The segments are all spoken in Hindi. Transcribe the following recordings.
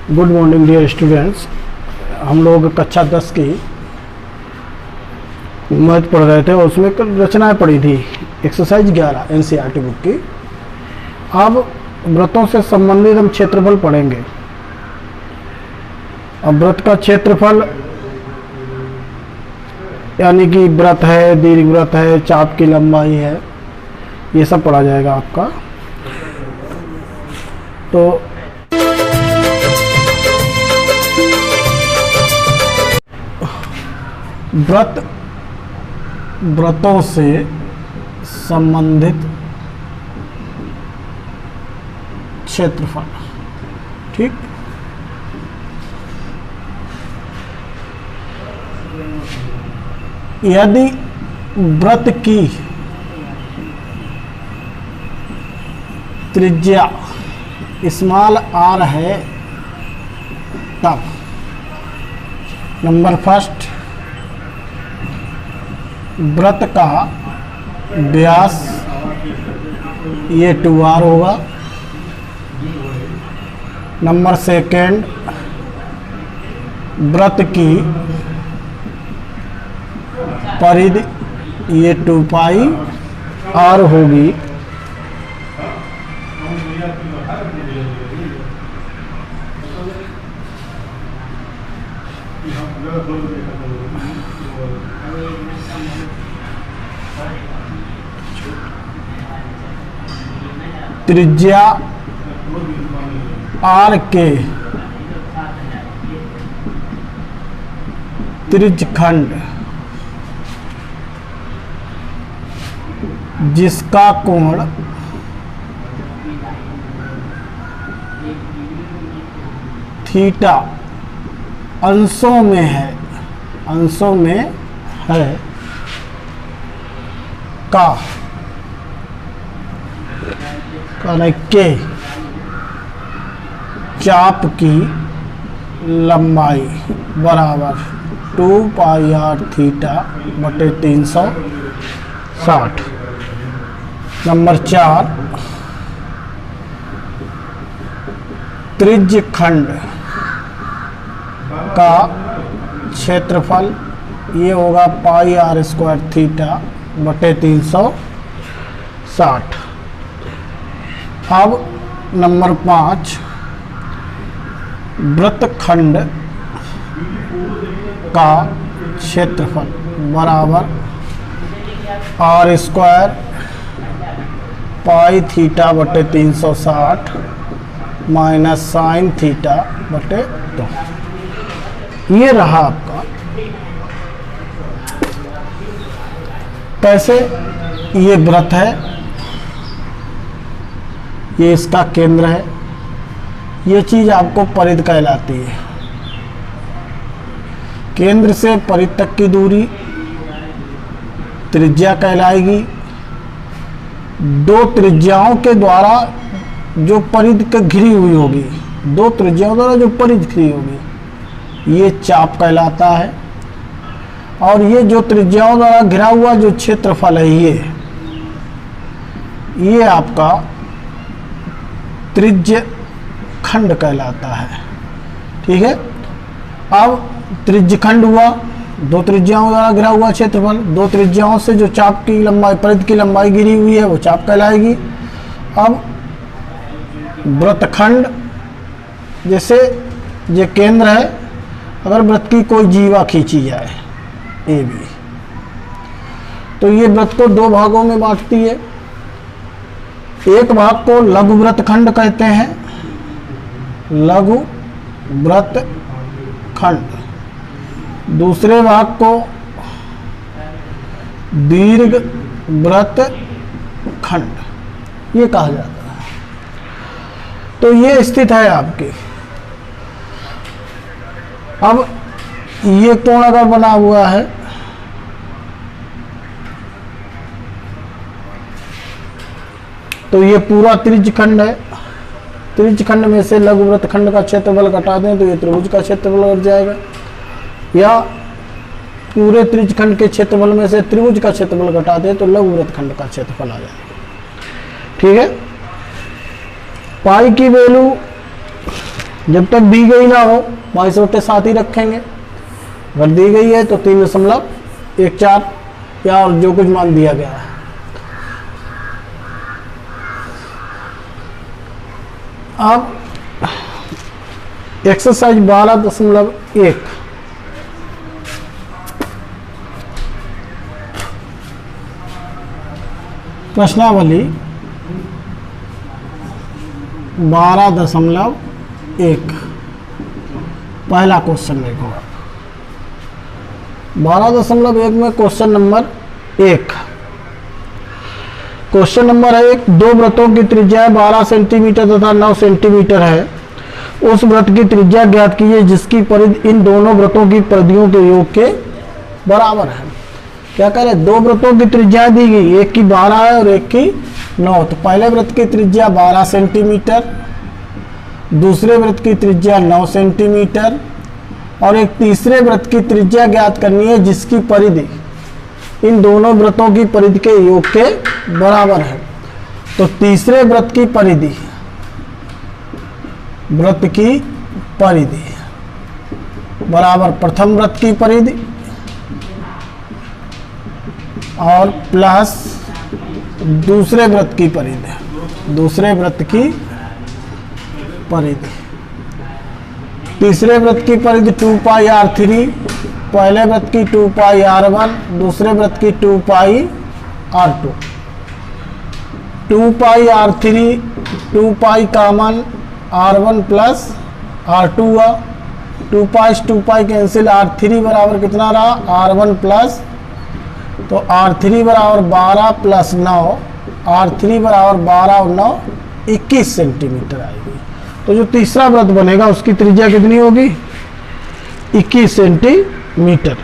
Good morning dear students. हम लोग कक्षा 10 की मैथ पढ़ रहे थे और उसमें रचनाएं पढ़ी थी एक्सरसाइज 11 एनसीईआरटी बुक की। अब व्रतों से संबंधित हम क्षेत्रफल पढ़ेंगे। अब व्रत का क्षेत्रफल यानी कि व्रत है, दीर्घ व्रत है, चाप की लंबाई है, ये सब पढ़ा जाएगा आपका। तो व्रतों से संबंधित क्षेत्रफल, ठीक। यदि व्रत की त्रिज्या स्मॉल आर है तब नंबर फर्स्ट व्रत का व्यास ये 2r होगा। नंबर सेकेंड व्रत की परिधि ये 2πr होगी। त्रिज्या r के त्रिज्यखंड जिसका कोण थीटा अंशों में है का के चाप की लंबाई बराबर 2πr थीटा बटे 360। नंबर 4 त्रिज्यखंड का क्षेत्रफल ये होगा πr² थीटा बटे 360। अब नंबर 5 वृत्तखंड का क्षेत्रफल बराबर r² पाई थीटा बटे 360 माइनस साइन थीटा बटे 2। ये रहा आपका। कैसे ये व्रत है, ये इसका केंद्र है, ये चीज आपको परिधि कहलाती है। केंद्र से परिधि तक की दूरी त्रिज्या कहलाएगी। दो त्रिज्याओं के द्वारा जो परिधि के घिरी हुई होगी, दो त्रिज्याओं द्वारा जो परिधि घिरी होगी ये चाप कहलाता है। और ये जो त्रिज्याओं द्वारा घिरा हुआ जो क्षेत्रफल है ये आपका त्रिज्यखंड कहलाता है, ठीक है। अब त्रिज्यखंड हुआ, दो त्रिज्याओं द्वारा घिरा हुआ क्षेत्रफल, दो त्रिज्याओं से जो चाप की लंबाई परिधि की लंबाई गिरी हुई है वो चाप कहलाएगी। अब वृत्तखंड जैसे ये केंद्र है, अगर वृत्त की कोई जीवा खींची जाए ए बी तो ये वृत्त को दो भागों में बांटती है। एक भाग को लघु वृत्तखंड कहते हैं, लघु वृत्तखंड। दूसरे भाग को दीर्घ वृत्तखंड ये कहा जाता है। तो ये स्थित है आपकी। अब ये कोण अगर बना हुआ है तो ये पूरा त्रिज्यखंड है। त्रिज्यखंड में से लघु वृत्तखंड का क्षेत्रफल घटा दें तो ये त्रिभुज का क्षेत्रफल घट जाएगा, या पूरे त्रिज्यखंड के क्षेत्रफल में से त्रिभुज का क्षेत्रफल घटा दें तो लघु वृत्तखंड का क्षेत्रफल आ जाएगा, ठीक है। पाई की वैल्यू जब तक दी गई ना हो 22/7 ही रखेंगे। अगर दी गई है तो 3.14 या और जो कुछ मान दिया गया है। अब एक्सरसाइज 12.1 प्रश्नावली 12.1 पहला क्वेश्चन देखो। 12.1 में क्वेश्चन नंबर 1, क्वेश्चन नंबर 1, दो वृत्तों की त्रिज्या 12 सेंटीमीटर तथा 9 सेंटीमीटर है। उस वृत्त की त्रिज्या ज्ञात कीजिए जिसकी परिधि इन दोनों वृत्तों की परिधियों के योग के बराबर है। क्या कह रहे, दो वृत्तों की त्रिज्या दी गई, एक की 12 है और एक की 9। तो पहले वृत्त की त्रिज्या 12 सेंटीमीटर, दूसरे वृत्त की त्रिज्या 9 सेंटीमीटर और एक तीसरे वृत्त की त्रिज्या ज्ञात करनी है जिसकी परिधि इन दोनों वृत्तों की परिधि के योग के बराबर है। तो तीसरे वृत्त की परिधि बराबर प्रथम वृत्त की परिधि और प्लस दूसरे वृत्त की परिधि। तीसरे वृत्त की परिधि 2πr3, पहले वृत्त की 2πr1, दूसरे वृत्त की 2πr2। 2πr3 2π common r1 plus r2 हुआ, 2π से 2π कैंसिल, r3 बराबर कितना रहा r1 प्लस, तो r3 बराबर 12 प्लस 9, r3 बराबर 12 और 9 21 सेंटीमीटर आएगी। तो जो तीसरा वृत्त बनेगा उसकी त्रिज्या कितनी होगी 21 सेंटीमीटर।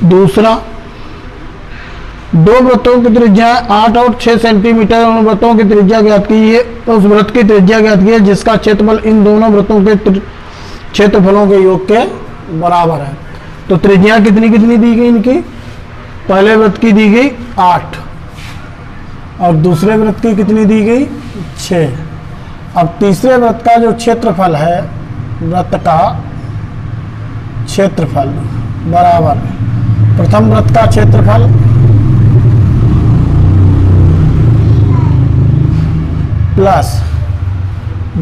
दूसरा, दो वृत्तों की त्रिज्या 8 और 6 सेंटीमीटर, उन वृत्तों की त्रिज्या ज्ञात कीजिए, उस वृत्त की त्रिज्या ज्ञात कीजिए जिसका क्षेत्रफल इन दोनों वृत्तों के क्षेत्रफलों के योग के बराबर है। तो त्रिज्या कितनी कितनी दी गई इनकी, पहले वृत्त की दी गई 8 और दूसरे वृत्त की कितनी दी गई 6। अब तीसरे वृत्त का जो क्षेत्रफल है, वृत्त का क्षेत्रफल बराबर प्रथम वृत्त का क्षेत्रफल प्लस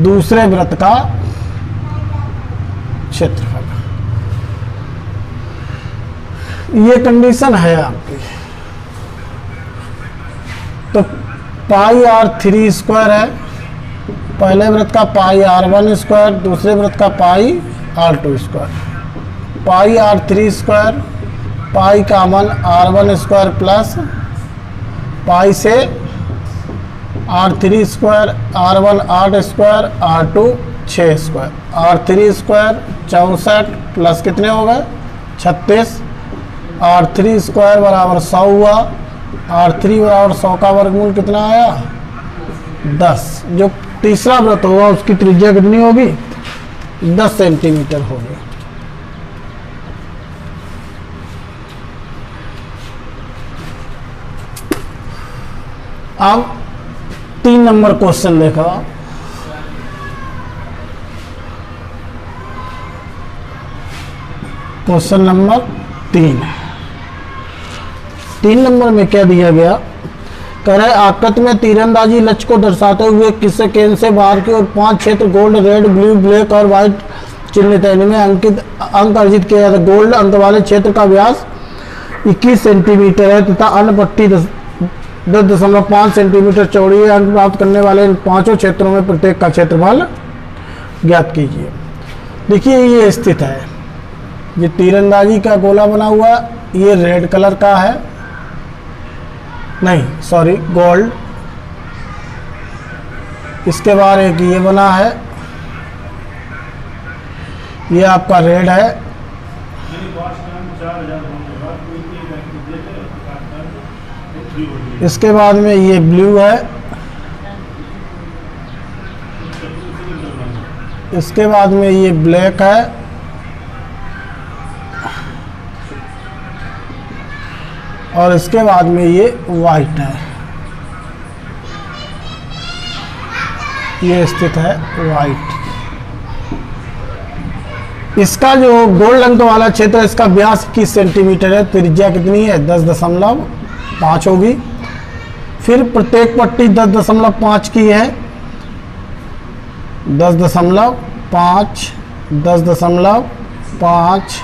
दूसरे वृत्त का क्षेत्रफल। ये कंडीशन है आपकी। तो πr3 स्क्वायर है, पहले वृत्त का πr1 स्क्वायर, दूसरे वृत्त का πr2 square, πr3 square, pi common r1 square plus pi से r3 square, r1 8 square, r2 6 square, r3 square 64 plus कितने हो गए 36, r3 स्क्वायर बराबर 100 हुआ, r3 बराबर 100 का वर्गमूल कितना आया 10। जो तीसरा वृत्त होगा उसकी त्रिज्या कितनी होगी 10 सेंटीमीटर होगी। अब 3 नंबर क्वेश्चन देखा। क्वेश्चन नंबर 3 नंबर में क्या दिया गया, कह रहे आकृति में तीरंदाजी लक्ष्य को दर्शाते हुए किससे केंद्र से बाहर की ओर 5 क्षेत्र गोल्ड, रेड, ब्लू, ब्लैक और व्हाइट चिन्हित है। इनमें अंक अर्जित किया जाता है। गोल्ड अंक वाले क्षेत्र का व्यास 21 सेंटीमीटर है तथा अन्य पट्टी 10.5 सेंटीमीटर चौड़ी है। अंक प्राप्त करने वाले इन 5 क्षेत्रों में प्रत्येक का क्षेत्रफल ज्ञात कीजिए। देखिए ये स्थित है, ये तीरंदाजी का गोला बना हुआ, ये रेड कलर का है, नहीं सॉरी गोल्ड, इसके बाद एक ये बना है, ये आपका रेड है। इसके बाद में ये ब्लू है। इसके बाद में ये ब्लैक है। और इसके बाद में ये वाइट है। ये स्थित है वाइट। इसका जो गोल्ड रंग वाला क्षेत्र, इसका व्यास 21 सेंटीमीटर है। त्रिज्या कितनी है? 10.5 होगी। फिर प्रत्येक पट्टी 10.5 की है। 10.5, 10.5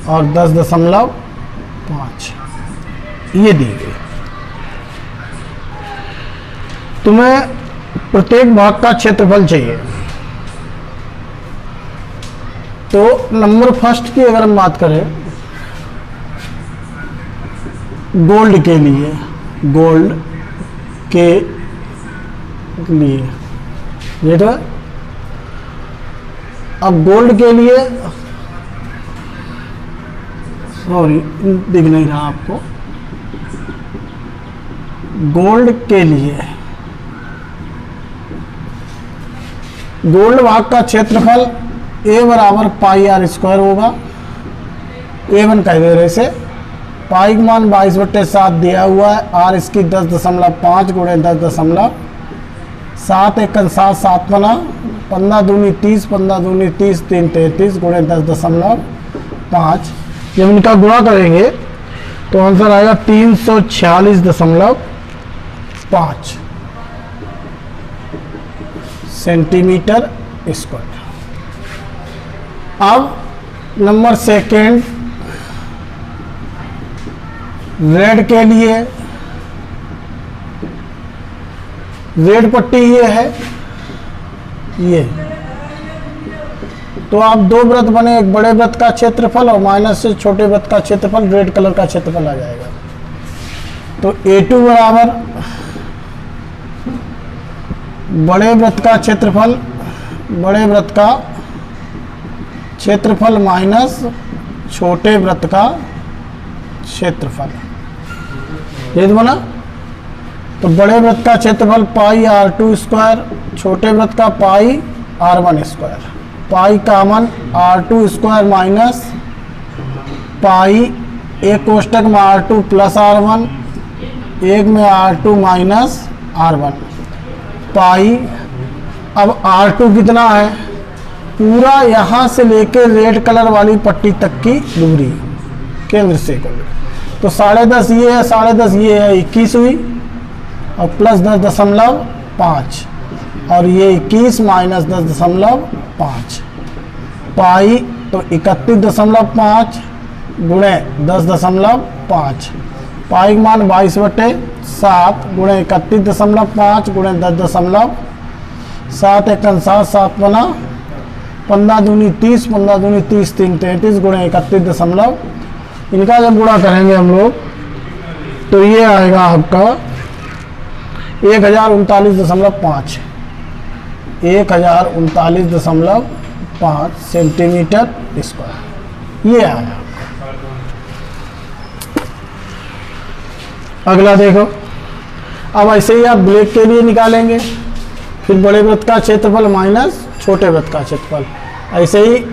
और 10.5 ये दी गई। तुम्हें प्रत्येक भाग का क्षेत्रफल चाहिए। तो नंबर फर्स्ट की अगर हम बात करें, गोल्ड के लिए, गोल्ड के लिए ये तो है। अब गोल्ड के लिए, सॉरी दिख नहीं रहा आपको, गोल्ड के लिए गोल्ड भाग का क्षेत्रफल A बराबर पाई आर स्क्वायर होगा। A1 कह दे रहे से, पाई का मान 22/7 दिया हुआ है। आर इसकी 10.5 गुणे 10.7, 1 7 7 बना, 15 दूनी 30, 15 दूनी 30, 3 33 गुणे 10.5। जब इनका गुणा करेंगे तो आंसर आएगा 346.5 सेंटीमीटर स्क्वायर। अब नंबर सेकेंड, रेड के लिए, रेड पट्टी ये है, ये तो आप दो वृत्त बने, एक बड़े वृत्त का क्षेत्रफल और माइनस से छोटे वृत्त का क्षेत्रफल, रेड कलर का क्षेत्रफल आ जाएगा। तो A2 बराबर बड़े वृत्त का क्षेत्रफल, बड़े वृत्त का क्षेत्रफल माइनस छोटे वृत्त का क्षेत्रफल, ये तो बना। तो बड़े वृत्त का क्षेत्रफल पाई R2 स्क्वायर, छोटे वृत्त का पाई R1 square. Pi common R2 square minus pi, एक कोष्टक में R2 प्लस R1, एक में R2 माइनस R1 पाई। अब R2 कितना है? पूरा यहाँ से लेके रेड कलर वाली पट्टी तक की दूरी केंद्र से कर, तो 10.5 ये है, 10.5 ये है, 21 हुई और प्लस 10.5 और ये 21 माइनस 10.5 पाई, तो 31.5 गुणे 10.5, पाई का मान 22/7 गुणे 31.5 गुणे 10.7, 1 7 7 बना, 15 दूनी 30, 15 दूनी 30, 3 33 गुणे 31 इनका जब गुणा करेंगे हम लोग तो ये आएगा आपका 1039.5 1039.5 सेंटीमीटर स्क्वायर, ये आया। अगला देखो, अब ऐसे ही आप ब्लैक के लिए निकालेंगे, फिर बड़े वृत्त का क्षेत्रफल माइनस छोटे वृत्त का क्षेत्रफल, ऐसे ही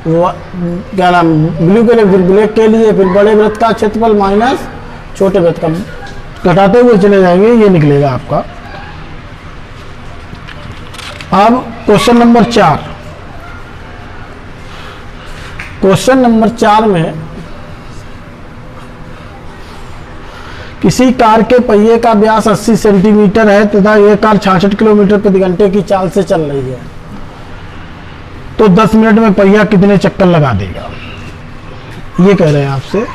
क्या नाम, ब्लू के लिए, फिर ब्लैक के लिए, फिर बड़े वृत्त का क्षेत्रफल माइनस छोटे वृत्त का, घटाते हुए चले जाएंगे, ये निकलेगा आपका। अब क्वेश्चन नंबर 4, क्वेश्चन नंबर 4 में किसी कार के पहिए का व्यास 80 सेंटीमीटर है तथा यह कार 66 किलोमीटर प्रति घंटे की चाल से चल रही है, तो 10 मिनट में पहिया कितने चक्कर लगा देगा? ये कह रहे हैं आपसे।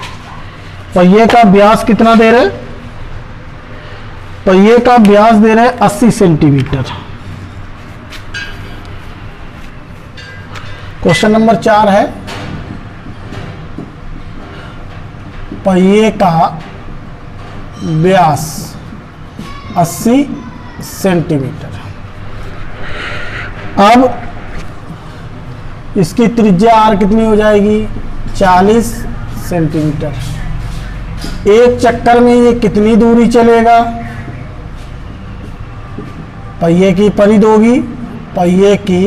पहिए का व्यास कितना दे रहे? पहिए का व्यास दे रहे 80 सेंटीमीटर। क्वेश्चन नंबर 4 है, पहिए का व्यास 80 सेंटीमीटर। अब इसकी त्रिज्या r कितनी हो जाएगी? 40 सेंटीमीटर। एक चक्कर में ये कितनी दूरी चलेगा? पहिए की परिध होगी, पहिए की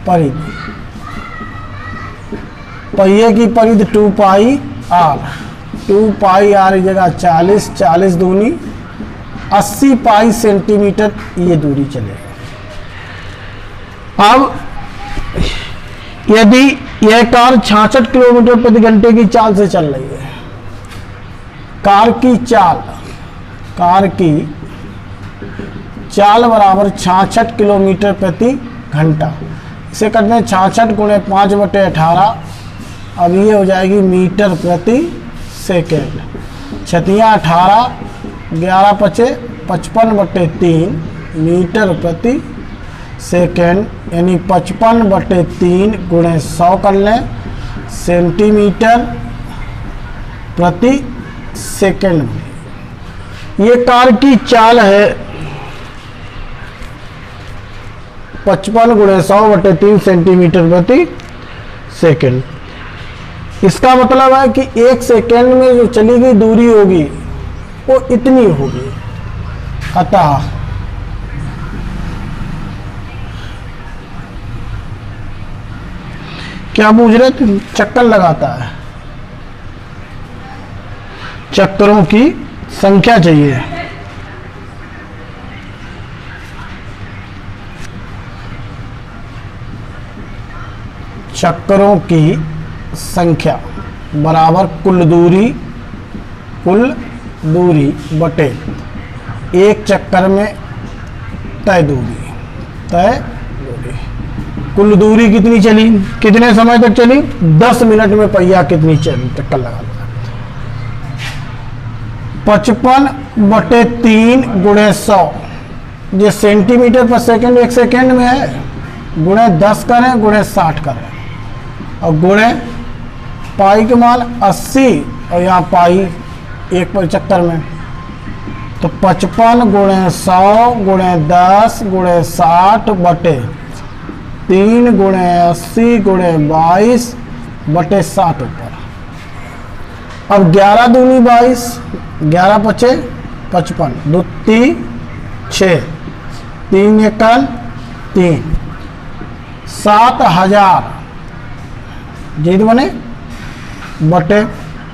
परिध, पहिए की परिध 2 पाई r, 2 पाई r की जगह 40, 40 दूनी 80 पाई सेंटीमीटर ये दूरी चलेगा। अब यदि यह कार 66 किलोमीटर प्रति घंटे की चाल से चल रही है, कार की चाल बराबर 66 किलोमीटर प्रति घंटा। इसे करते हैं 66 गुणे 5/18, अब ये हो जाएगी मीटर प्रति सेकेंड। 18, 11 पचे 55/3 मीटर प्रति सेकेंड, यानी 55/3 गुणे 100 कर लें सेंटीमीटर प्रति सेकेंड में। ये कार की चाल है 55 गुणे 100/3 सेंटीमीटर प्रति सेकेंड। इसका मतलब है कि एक सेकेंड में जो चली गई दूरी होगी वो इतनी होगी। अतः क्या पूछ रहे थे? चक्कर लगाता है, चक्करों की संख्या चाहिए। चक्करों की संख्या बराबर कुल दूरी बटे एक चक्कर में तय दूरी। कुल दूरी कितनी चली, कितने समय तक चली? 10 मिनट में पहिया कितनी चली, चक्कर लगा। 55/3 गुणे 100, ये सेंटीमीटर पर सेकंड एक सेकंड में है, गुणे 10 करें, गुणे 60 करें, और गुणे पाई के मान 80, और यहाँ पाई एक पर चक्कर में, तो 55 गुणे 100 गुणे 10 गुणे 60 बटे 3 गुणे 80 गुणे 22 बटे 60 ऊपर। अब 11 दूनी 22, 11 पचे 55, 2 3 6, 3 एकल 3, 7000 जीत बने बटे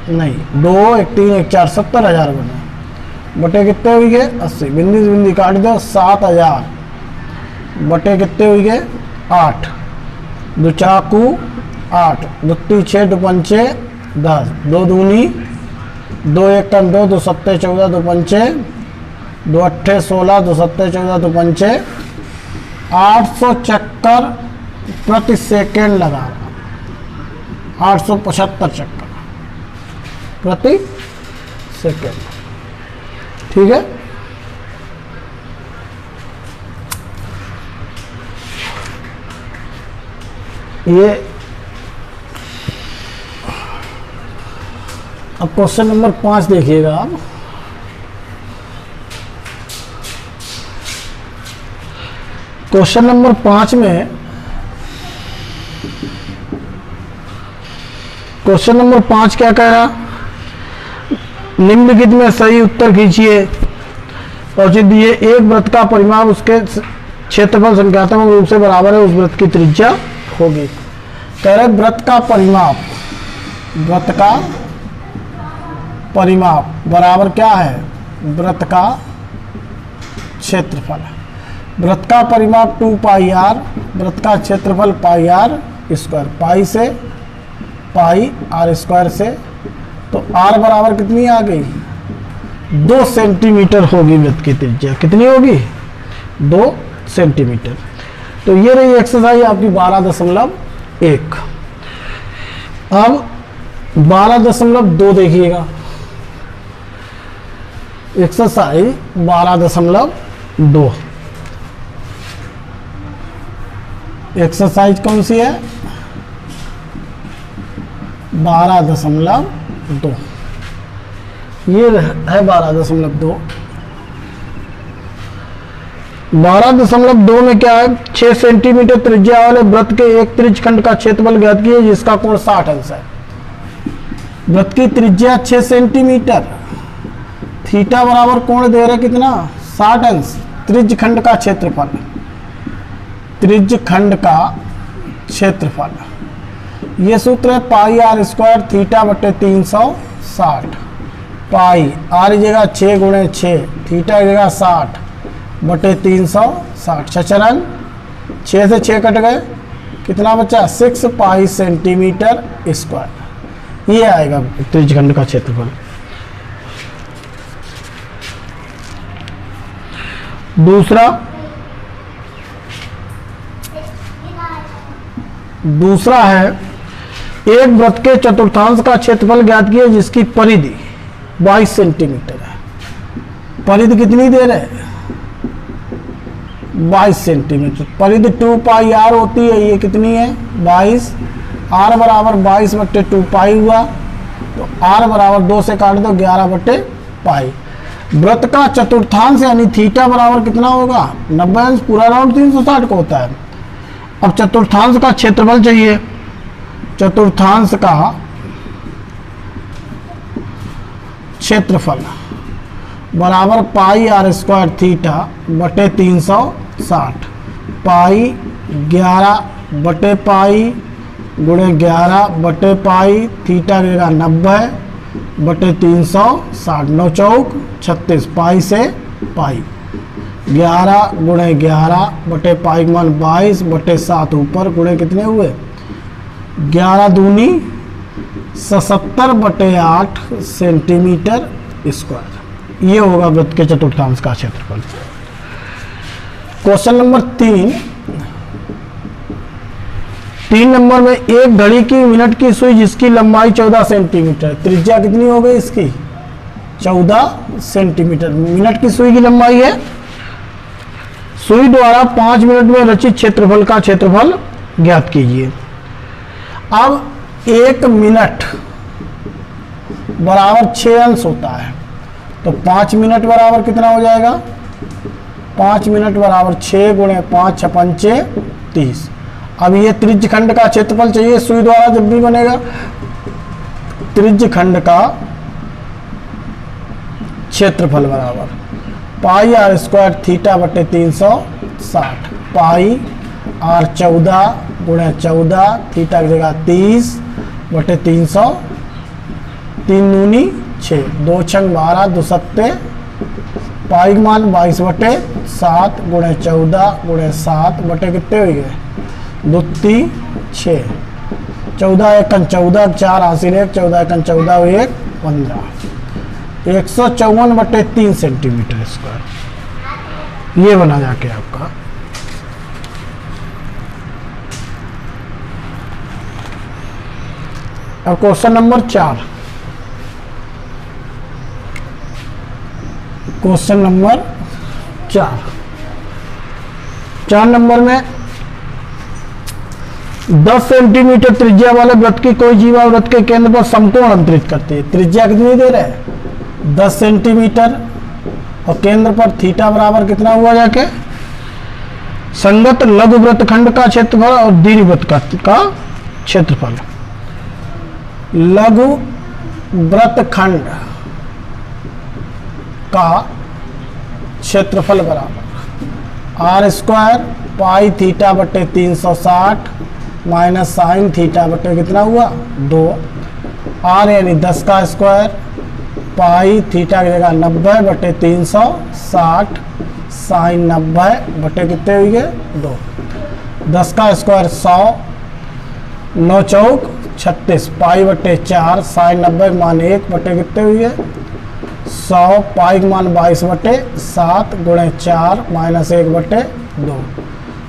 नहीं 2 1 3 1 4 70,000 बने बटे कितने हुई गए 80, बिंदी से बिंदी काट दो 7000 बटे कितने हुई गए 8, 2 चाकू 8, 2 3 6 2 पंचे 10, 2 दूनी 2 1 टन 2 2 सत्ते 14 2 पंचे 2 अट्ठे 16 2 सत्ते 14 2 पंचे 800 चक्कर प्रति सेकेंड लगा, 875 चक्कर प्रति सेकेंड। ठीक है, ये अब क्वेश्चन नंबर 5 देखिएगा आप। क्वेश्चन नंबर 5 में क्वेश्चन नंबर 5 क्या कह रहा, निम्नलिखित में सही उत्तर खींचिए और दिए एक वृत्त का परिमाप उसके क्षेत्रफल संख्यात्मक रूप से बराबर है उस वृत्त की त्रिज्या होगी। कह रहे वृत्त का परिमाप बराबर क्या है, वृत्त का क्षेत्रफल। वृत्त का परिमाप 2 पाई r, वृत्त का क्षेत्रफल पाई r स्क्वायर, पाई से पाई r स्क्वायर से, तो r बराबर कितनी आ गई 2 सेंटीमीटर होगी वृत्त की त्रिज्या। कितनी होगी 2 सेंटीमीटर। तो ये रही एक्सरसाइज आपकी 12.1। अब 12.2 देखिएगा, एक्सरसाइज 12.2। एक्सरसाइज कौन सी है 12.2, ये है 12.2। 12.2 में क्या है, 6 सेंटीमीटर त्रिज्या वाले वृत्त के एक त्रिज्यखंड का क्षेत्रफल ज्ञात कीजिए जिसका कोण 60 अंश है। वृत्त की त्रिज्या 6 सेंटीमीटर, थीटा बराबर कोण दे रहे कितना 60 अंश। त्रिज्यखंड का क्षेत्रफल, त्रिज्यखंड का क्षेत्रफल, ये सूत्र है पाई आर स्क्वायर थीटा बटे 360। पाई आर की जगह 6 गुणे 6, थीटा की जगह 60 बटे 360। छचरन 6 से 6 कट गए, कितना बचा 6 पाई सेंटीमीटर स्क्वायर। ये आएगा त्रिज्यखंड का क्षेत्रफल। दूसरा है एक वृत्त के चतुर्थांश का क्षेत्रफल ज्ञात किए जिसकी परिधि 22 सेंटीमीटर है। परिधि कितनी दे रहे हैं 22 सेंटीमीटर। परिधि 2 पाई आर होती है, ये कितनी है 22। आर बराबर 22 बट्टे 2 पाई हुआ, तो आर बराबर 2 से काट दो 11 बट्टे पाई। वृत्त का चतुर्थांश यानी थीटा बराबर कितना होगा 90 अंश, पूरा राउंड 360 को होता है। अब चतुर्थांश का क्षेत्रफल चाहिए। चतुर्थांश का क्षेत्रफल बराबर पाई आर स्क्वायर थीटा बटे 360। पाई 11 बटे पाई गुणे 11 बटे पाई, थीटा देगा 90 बटे 360। 9 चौक 36, पाई से पाई। 11 गुणे 11 बटे पाई मान 22 बटे 7 ऊपर गुणे कितने हुए 11 दूनी 77 बटे 8 सेंटीमीटर स्क्वायर। ये होगा वृत्त के चतुर्थांश का क्षेत्रफल। क्वेश्चन नंबर 3 नंबर में एक घड़ी की मिनट की सुई जिसकी लंबाई 14 सेंटीमीटर, त्रिज्या कितनी हो गई इसकी 14 सेंटीमीटर। मिनट की सुई की लंबाई है। सुई द्वारा 5 मिनट में रचित क्षेत्रफल का क्षेत्रफल ज्ञात कीजिए। अब 1 मिनट बराबर 6 अंश होता है, तो 5 मिनट बराबर कितना हो जाएगा 5 मिनट बराबर 6 गुणे 5 6 पंचे 30। अब ये त्रिज्यखंड का क्षेत्रफल चाहिए सुई द्वारा जब भी बनेगा। त्रिज्यखंड का क्षेत्रफल बराबर पाई आर स्क्वायर थीटा बटे 360। पाई आर 14 गुणे 14, थीटा की जगह 30 बटे 300, 3 दूनी 6, 2 छंग 12, 2 सत्ते, पाई मान 22 बटे 7 गुणे 14 गुणे 7 बटे कितने हो गए 2 3 6, 14 एकन 14, 4 हासिल 1, 14 एकन 14 1 15, 154 बटे 3 सेंटीमीटर स्क्वायर। ये बना जाके आपका। अब question number 4। Question number 4 number में 10 सेंटीमीटर त्रिज्या वाले वृत्त की कोई जीवा वृत्त के केंद्र पर समकोण अंतरित करती है। त्रिज्या कितनी दे रहे हैं 10 सेंटीमीटर और केंद्र पर थीटा बराबर कितना हुआ जाके संगत लघु वृत्तखंड का क्षेत्रफल और दीर्घ वृत्त का क्षेत्रफल। लघु वृत्तखंड का क्षेत्रफल बराबर आर स्क्वायर पाई थीटा बटे 360 माइनस साइन थीटा बटे कितना हुआ 2। आर यानी 10 का स्क्वायर पाई थीटा की जगह 90 बटे 360 साइन 90 बटे कितने हुए 2। 10 का स्क्वायर 100, 9 चौक 36, पाई बटे 4 साइन 90 मान 1 बटे कितने हुए 100, पाई मान 22 बटे 7 गुणे 4 माइनस 1 बटे 2।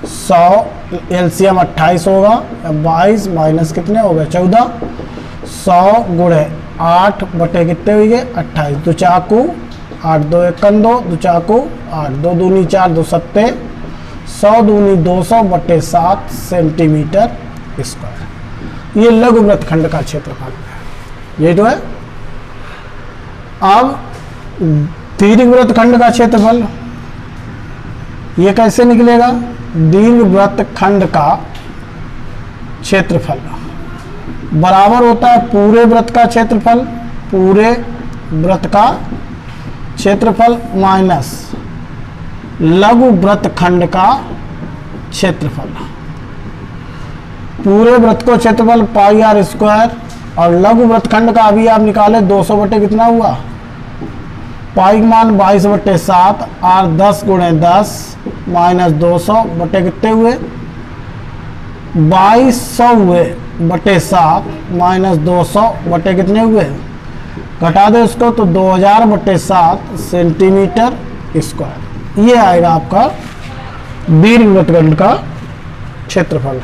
100 एलसीएम 28 होगा, 22 माइनस कितने हो गए 14, 100 गुणे 8 बटे कितने हुए 28, 2 चाकू 8 2 एकन 2, 2 चाकू 8, 2 दूनी 4 2 सत्ते, 100 दूनी 200 बटे 7 सेंटीमीटर स्क्वायर। ये लघु वृत्तखंड का क्षेत्रफल है, ये जो है। अब दीर्घ वृत्तखंड का क्षेत्रफल ये कैसे निकलेगा? दीर्घवृत्त खंड का क्षेत्रफल बराबर होता है पूरे वृत्त का क्षेत्रफल, पूरे वृत्त का क्षेत्रफल माइनस लघु वृत्त खंड का क्षेत्रफल। पूरे वृत्त को क्षेत्रफल पाई आर स्क्वायर और लघु वृत्त खंड का अभी आप निकाले 200 बटे कितना हुआ? पाई का मान 22/7 आर 10 × 10 माइनस 200 बटे कितने हुए? 2200 हुए बटे 7 माइनस 200 बटे कितने हुए? घटा दो इसको तो 2000/7 सेंटीमीटर स्क्वायर। ये आएगा आपका दीर्घवृत्त खंड का क्षेत्रफल।